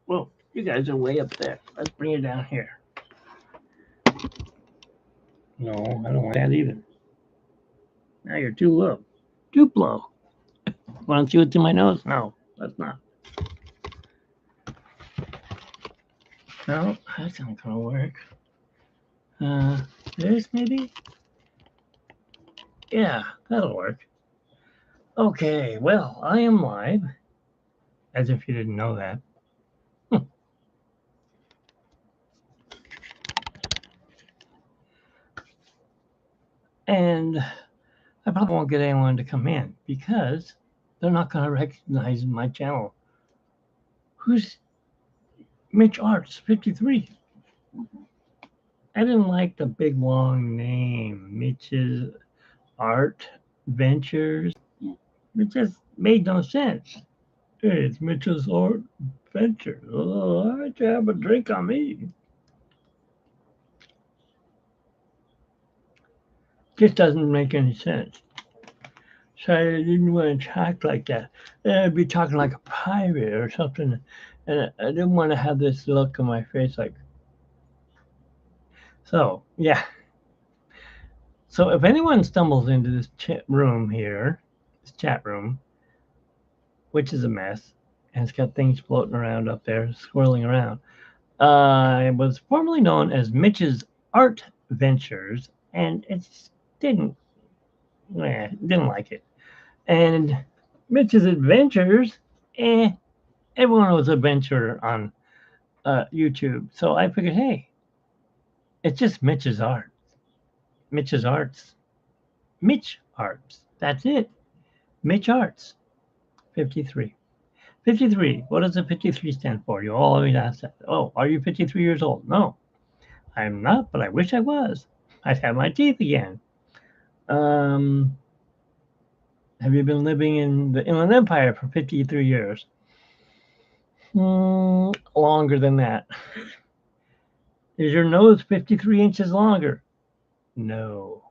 Well, you guys are way up there. Let's bring you down here. No, I don't want that either. Now you're too low. Too low. Want to see what's in my nose? No, that's not. No, that's not gonna work. This maybe? Yeah, that'll work. Okay, well, I am live. As if you didn't know that. And I probably won't get anyone to come in because they're not going to recognize my channel. Who's Mitch Arts 53? I didn't like the big long name, Mitch's Art Ventures. It just made no sense. Hey, it's Mitch's Art Ventures. Oh, why don't you have a drink on me? Just doesn't make any sense. So I didn't want to talk like that. I'd be talking like a pirate or something. And I didn't want to have this look on my face like. So, yeah. So if anyone stumbles into this room here, this chat room, which is a mess, and it's got things floating around up there, swirling around, it was formerly known as Mitch's Art Ventures, and it didn't like it. And Mitch's Adventures, everyone was a venture on YouTube. So I figured, hey, it's just Mitch's Art. Mitch's Arts. Mitch Arts. That's it. Mitch Arts. 53. 53. What does the 53 stand for? You always ask that. Oh, are you 53 years old? No, I'm not, but I wish I was. I'd have my teeth again. Have you been living in the Inland Empire for 53 years? Longer than that. Is your nose 53 inches longer? No.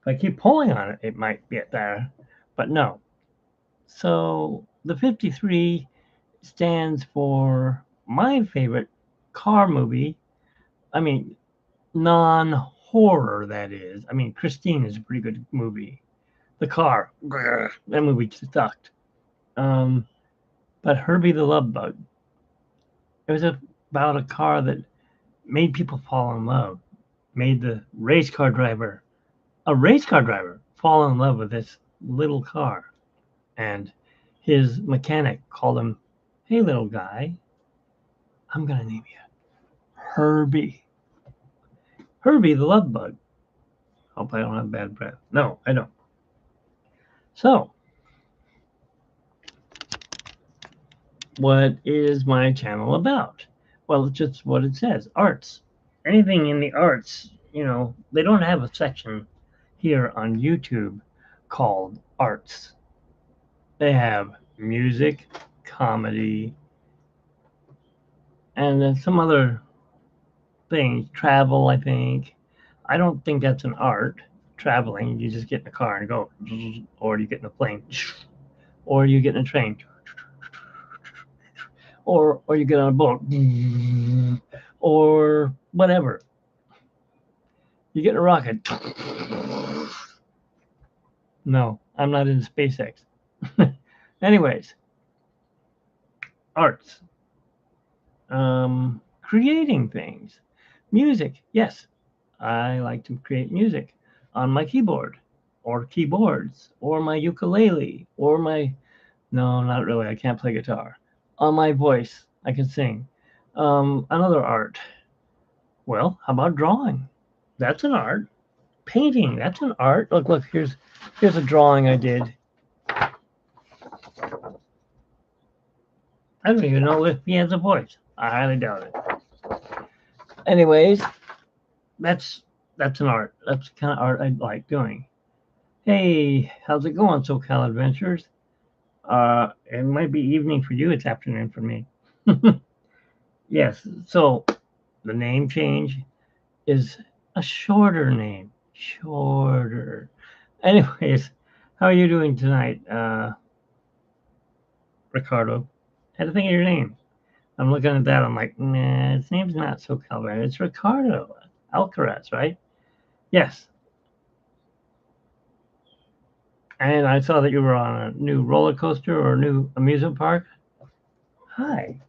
If I keep pulling on it, it might get there, but no. So the 53 stands for my favorite car movie. I mean, non-horror, that is. I mean, Christine is a pretty good movie. The Car, that movie sucked. But Herbie the Love Bug, it was about a car that made people fall in love, made the a race car driver, fall in love with this little car. And his mechanic called him, hey, little guy, I'm going to name you Herbie. Herbie the Love Bug. Hope I don't have bad breath. No, I don't. So, what is my channel about? Well, it's just what it says, arts. Anything in the arts, they don't have a section here on YouTube called arts. They have music, comedy, and then some other things, travel, I think. I don't think that's an art, traveling. You just get in a car and go, or you get in a plane, or you get in a train, or you get on a boat, or whatever. You get in a rocket. No, I'm not into SpaceX. Anyways, arts. Creating things. Music. Yes, I like to create music on my keyboard or keyboards or my ukulele or no, not really. I can't play guitar. On my voice, I can sing. Another art. Well, how about drawing? That's an art. Painting. That's an art. Look. Here's a drawing I did. I don't even know if he has a voice. I highly doubt it. Anyways, that's an art. That's the kind of art I like doing. Hey, how's it going, SoCal Adventures? It might be evening for you. It's afternoon for me. Yes. So the name change is a shorter name. Shorter. Anyways, how are you doing tonight, Ricardo? Had to think of your name. I'm looking at that. I'm like, nah, his name's not SoCal. It's Ricardo Alcaraz, right? Yes. And I saw that you were on a new roller coaster or a new amusement park. Hi.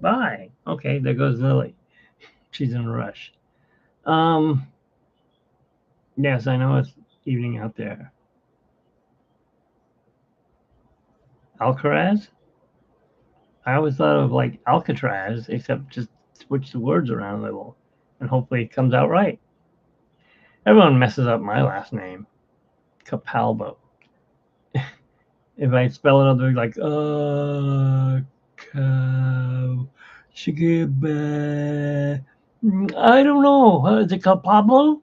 Bye. Okay, there goes Lily. She's in a rush. Um, yes, I know it's evening out there. Alcaraz? I always thought of like Alcatraz, except just switch the words around a little, and hopefully it comes out right. Everyone messes up my last name, Capalbo. If I spell it, I'll be like, cow, sugar, I don't know. Is it called Pablo?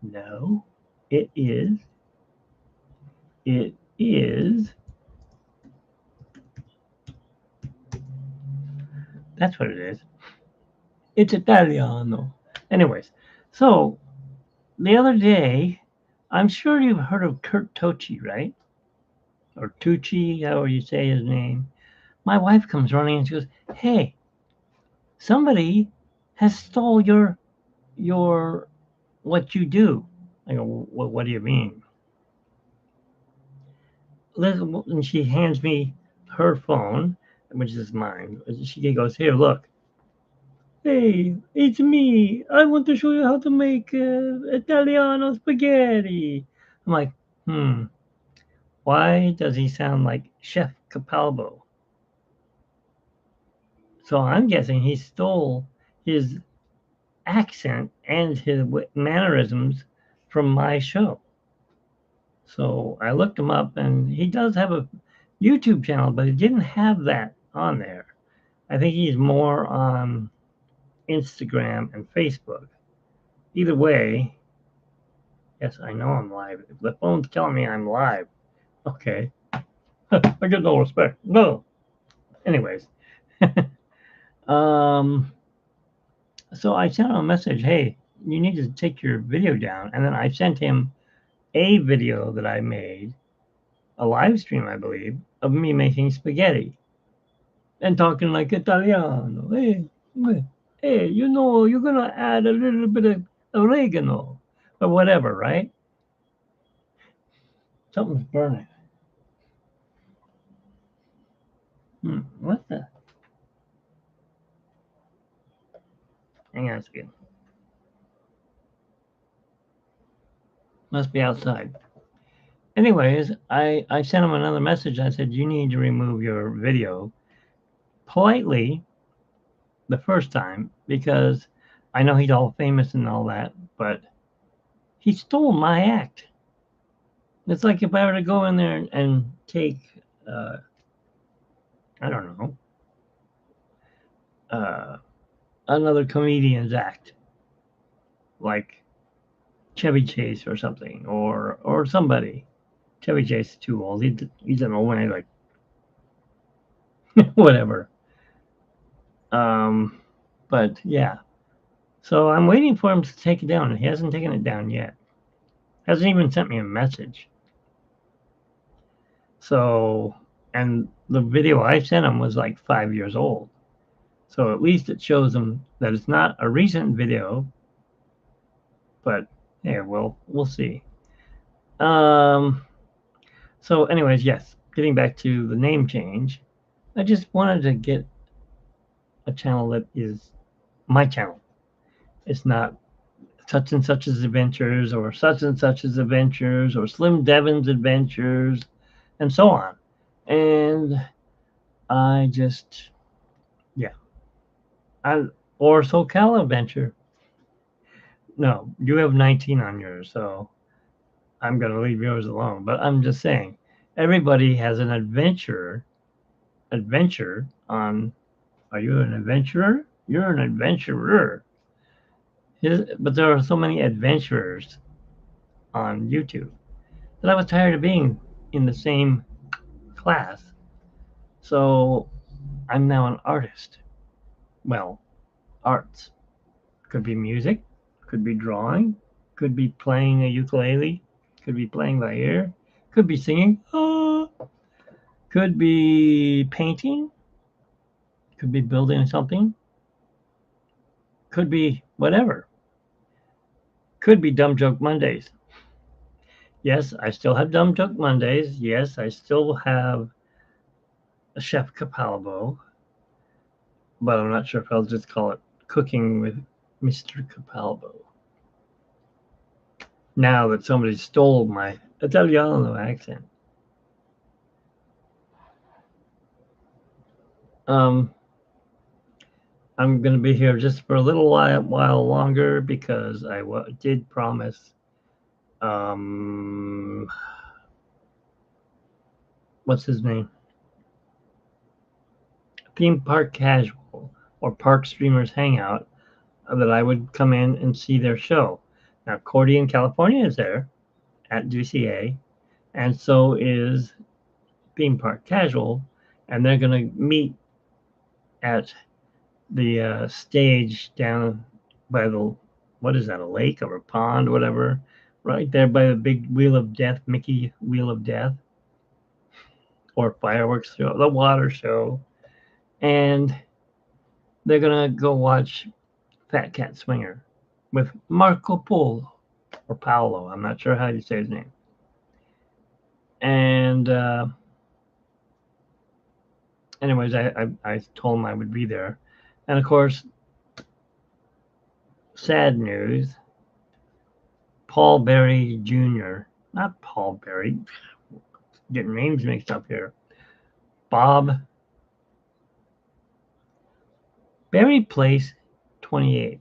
No, it is. It is. That's what it is. It's Italiano. Anyways, so the other day, I'm sure you've heard of Kurt Tochi, right? Or Tucci, however you say his name. My wife comes running and she goes, "Hey, somebody has stole your what you do." I go, what do you mean? And she hands me her phone, which is mine. She goes, "Here, look. Hey, it's me. I want to show you how to make Italiano spaghetti." I'm like, why does he sound like Chef Capalbo? So I'm guessing he stole his accent and his mannerisms from my show. So I looked him up, and he does have a YouTube channel, but he didn't have that on there. I think he's more on Instagram and Facebook. Either way, yes, I know I'm live. If the phone's telling me I'm live, okay. I get no respect. No. Anyways, um, so I sent him a message. Hey, you need to take your video down, and then I sent him a video that I made, a live stream, I believe, of me making spaghetti and talking like Italiano. Hey, you're gonna add a little bit of oregano or whatever, right? Something's burning. What the? Hang on a second. Must be outside. Anyways, I sent him another message. I said, you need to remove your video politely the first time because I know he's all famous and all that, but he stole my act. It's like if I were to go in there and take, uh, I don't know, uh, another comedian's act, like Chevy Chase or something, or somebody. Chevy Chase is too old. He's an old man, like whatever. Um, but yeah, so I'm waiting for him to take it down. He hasn't taken it down yet. Hasn't even sent me a message. So, and the video I sent him was like 5 years old. So at least it shows him that it's not a recent video. But yeah, we'll see. Um, so, anyways, yes, getting back to the name change, I just wanted to get a channel that is my channel. It's not such and such's adventures or such and such's adventures or Slim Devin's adventures and so on. And I just, yeah, I or SoCal adventure. No, you have 19 on yours, so I'm gonna leave yours alone. But I'm just saying, everybody has an adventure on. Are you an adventurer? You're an adventurer. But there are so many adventurers on YouTube that I was tired of being in the same class. So I'm now an artist. Well, arts. Could be music, could be drawing, could be playing a ukulele, could be playing by ear, could be singing, could be painting, Could be building something. Could be whatever. Could be Dumb Joke Mondays. Yes, I still have Dumb Joke Mondays. Yes, I still have a Chef Capalbo, but I'm not sure if I'll just call it Cooking with Mr. Capalbo. Now that somebody stole my Italiano accent. I'm going to be here just for a little while longer because I did promise. What's his name? Theme Park Casual or Park Streamers Hangout that I would come in and see their show. Now, Cordy in California is there at GCA, and so is Theme Park Casual, and they're going to meet at the stage down by the, what is that, a lake or a pond, whatever, right there by the big Wheel of Death, Mickey Wheel of Death, or fireworks show, the water show, and they're going to go watch Fat Cat Swinger with Marco Polo, or Paolo, I'm not sure how you say his name. And anyways, I told him I would be there. And of course, sad news, Paul Berry Jr., not Paul Berry, getting names mixed up here. Bob Berry Place 28.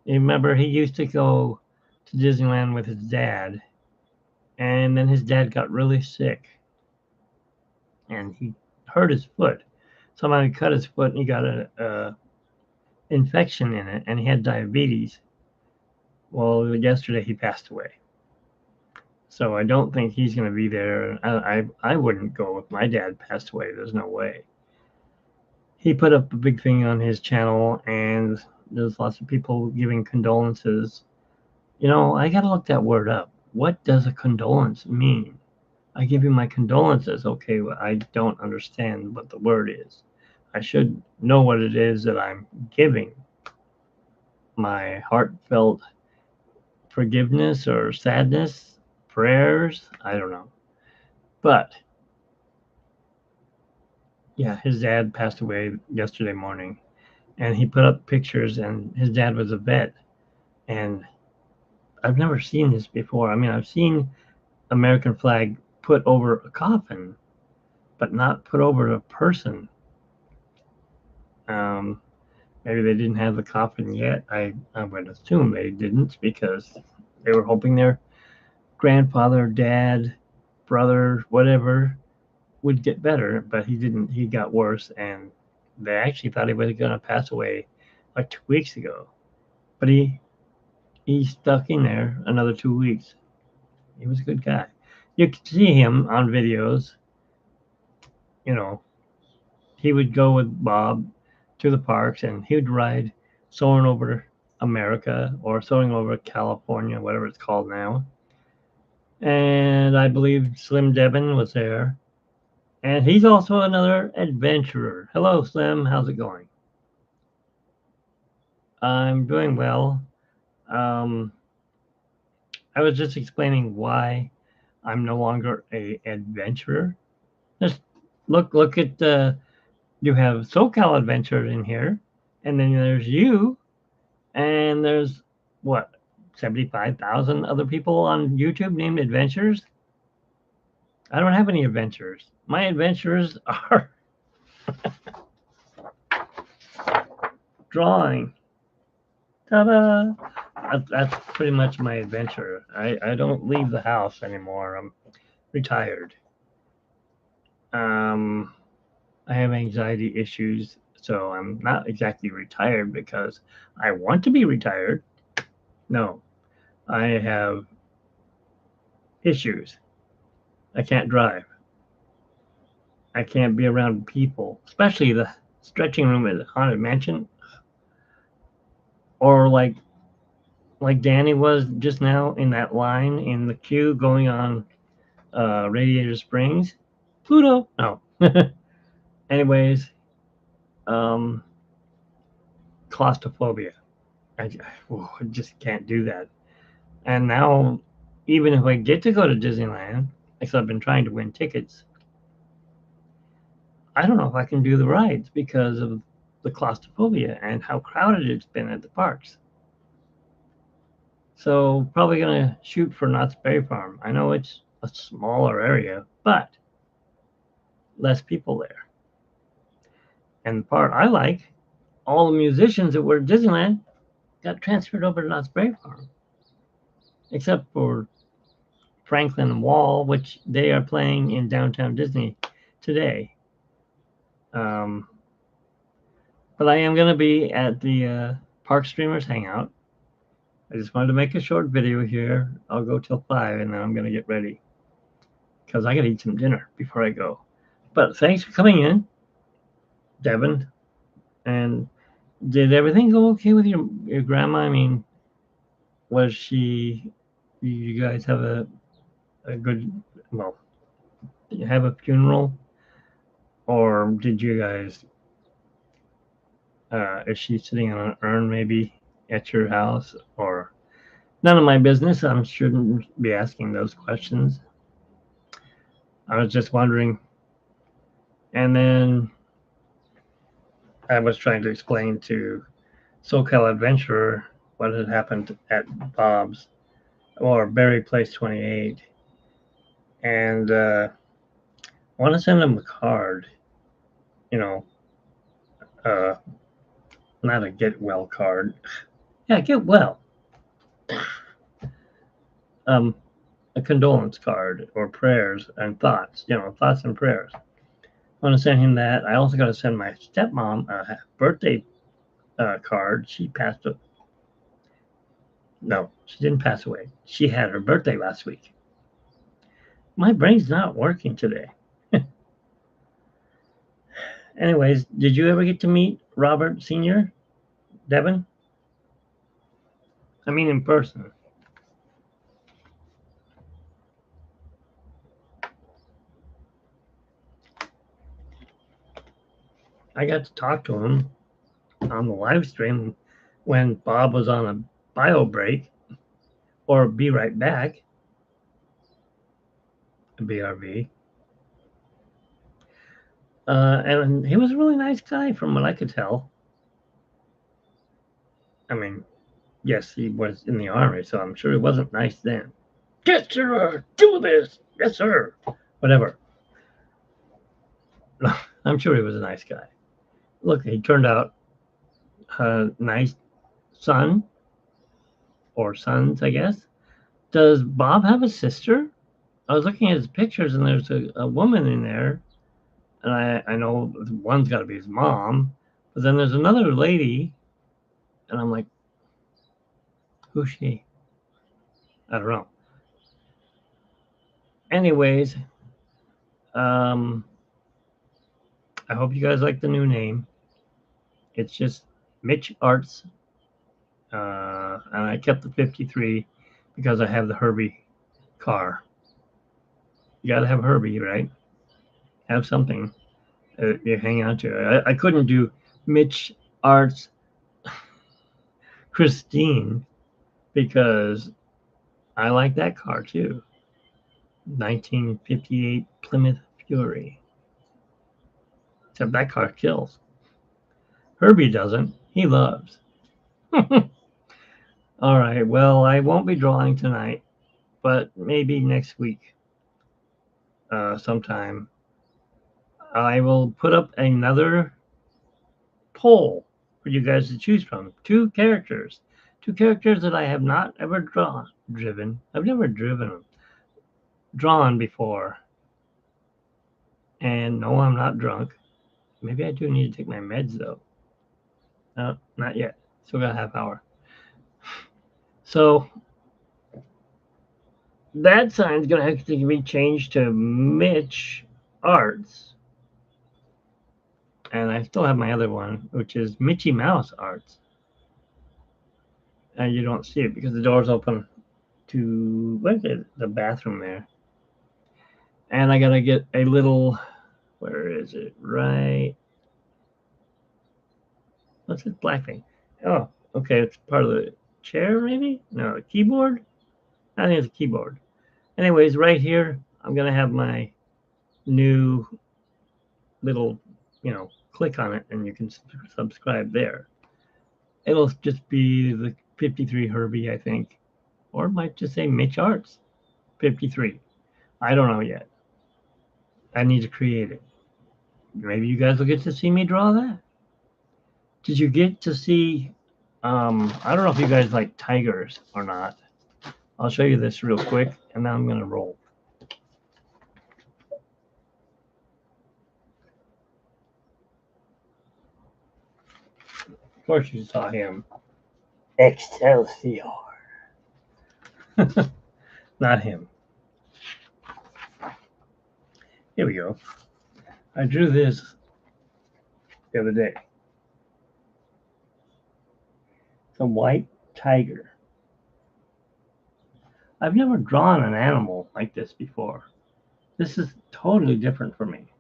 You remember he used to go to Disneyland with his dad, and then his dad got really sick, and he hurt his foot. Somebody cut his foot, and he got a infection in it, and he had diabetes. Well, yesterday he passed away. So I don't think he's going to be there. I wouldn't go if my dad passed away. There's no way. He put up a big thing on his channel, and there's lots of people giving condolences. You know, I got to look that word up. What does a condolence mean? I give you my condolences. Okay, well, I don't understand what the word is. I should know what it is that I'm giving. My heartfelt forgiveness or sadness, prayers, I don't know. But yeah, his dad passed away yesterday morning, and he put up pictures, and his dad was a vet, and I've never seen this before. I mean, I've seen American flag put over a coffin, but not put over a person. Maybe they didn't have the coffin yet. I would assume they didn't because they were hoping their grandfather, dad, brother, whatever, would get better, but he didn't. He got worse, and they actually thought he was going to pass away like 2 weeks ago. But he stuck in there another 2 weeks. He was a good guy. You could see him on videos. You know, he would go with Bob to the parks, and he would ride soaring over America or soaring over California, whatever it's called now. And I believe Slim Devin was there. And he's also another adventurer. Hello, Slim. How's it going? I'm doing well. I was just explaining why I'm no longer a adventurer. Just look at you have SoCal Adventure in here, and then there's you, and there's what 75,000 other people on YouTube named Adventures. I don't have any adventures. My adventures are drawing. Ta-da! That's pretty much my adventure. I don't leave the house anymore. I'm retired. I have anxiety issues, so I'm not exactly retired because I want to be retired. No, I have issues. I can't drive. I can't be around people, especially the stretching room at Haunted Mansion, or like Danny was just now in that line in the queue going on Radiator Springs. Pluto. No. Anyways, um, claustrophobia. I just can't do that. And now, even if I get to go to Disneyland, because I've been trying to win tickets, I don't know if I can do the rides because of the claustrophobia and how crowded it's been at the parks. So probably gonna shoot for Knott's Berry Farm. I know it's a smaller area, but less people there. And the part I like, all the musicians that were at Disneyland got transferred over to Knott's Berry Farm, except for Franklin and Wall, which they are playing in downtown Disney today. Um, but I am going to be at the Park Streamers Hangout. I just wanted to make a short video here. I'll go till 5 and then I'm going to get ready because I got to eat some dinner before I go. But thanks for coming in, Devin. And did everything go okay with your grandma? I mean, was she, you guys have a good, well, did you have a funeral? Or did you guys, is she sitting on an urn maybe at your house? Or none of my business. I shouldn't be asking those questions. I was just wondering. And then I was trying to explain to SoCal Adventurer what had happened at Bob's or Berry Place 28. And I want to send him a card, you know, uh, not a get well card. Yeah, get well. Um, a condolence card or prayers and thoughts, thoughts and prayers. I want to send him that. I also got to send my stepmom a birthday card. She passed away. No, she didn't pass away. She had her birthday last week. My brain's not working today. Anyways, did you ever get to meet Robert Sr., Devin? I mean, in person. I got to talk to him on the live stream when Bob was on a bio break or be right back, BRV. And he was a really nice guy from what I could tell. I mean, yes, he was in the army, so I'm sure he wasn't nice then. Yes, sir, do this. Yes, sir. Whatever. I'm sure he was a nice guy. Look, he turned out a nice son or sons, I guess. Does Bob have a sister? I was looking at his pictures and there's a woman in there. And I know one's got to be his mom. But then there's another lady. And I'm like, who's she? I don't know. Anyways, I hope you guys like the new name. It's just Mitch Arts. And I kept the 53 because I have the Herbie car. You got to have Herbie, right? Have something you hang on to. I couldn't do Mitch Arts Christine because I like that car too. 1958 Plymouth Fury. Except that car kills. Herbie doesn't. He loves. All right. Well, I won't be drawing tonight, but maybe next week sometime. I will put up another poll for you guys to choose from. Two characters that I have not ever driven. I've never driven them. Drawn before. And no, I'm not drunk. Maybe I do need to take my meds though. No, not yet. Still got a half hour. So that sign's gonna have to be changed to Mitch Arts. And I still have my other one, which is Mitchy Mouse Arts. And you don't see it because the door's open to what is it? The bathroom there. And I gotta get a little, where is it? Right What's this black thing? Oh, okay, it's part of the chair, maybe? No, the keyboard? I think it's a keyboard. Anyways, right here, I'm going to have my new little, click on it and you can subscribe there. It'll just be the 53 Herbie, I think. Or it might just say Mitch Arts 53. I don't know yet. I need to create it. Maybe you guys will get to see me draw that. Did you get to see? I don't know if you guys like tigers or not. I'll show you this real quick, and then I'm going to roll. Of course, you saw him. Excelsior. Not him. Here we go. I drew this the other day. It's a white tiger. I've never drawn an animal like this before. This is totally different for me.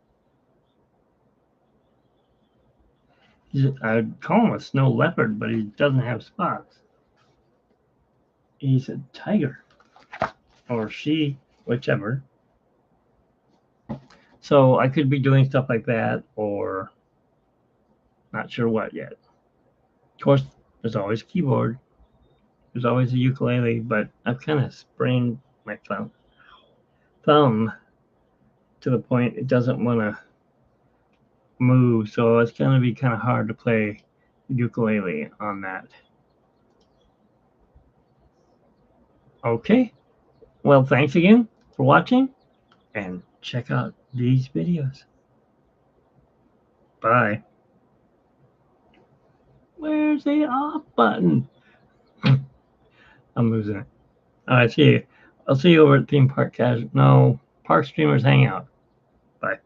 I'd call him a snow leopard, but he doesn't have spots. He's a tiger. Or she, whichever. So I could be doing stuff like that, or not sure what yet. Of course, there's always a keyboard. There's always a ukulele, but I've kind of sprained my thumb to the point it doesn't want to move, so it's going to be kind of hard to play ukulele on that. Okay, well, thanks again for watching, and check out these videos. Bye. Where's the off button? I'm losing it. All right, see you. I'll see you over at Theme Park Park Streamers Hangout. Bye.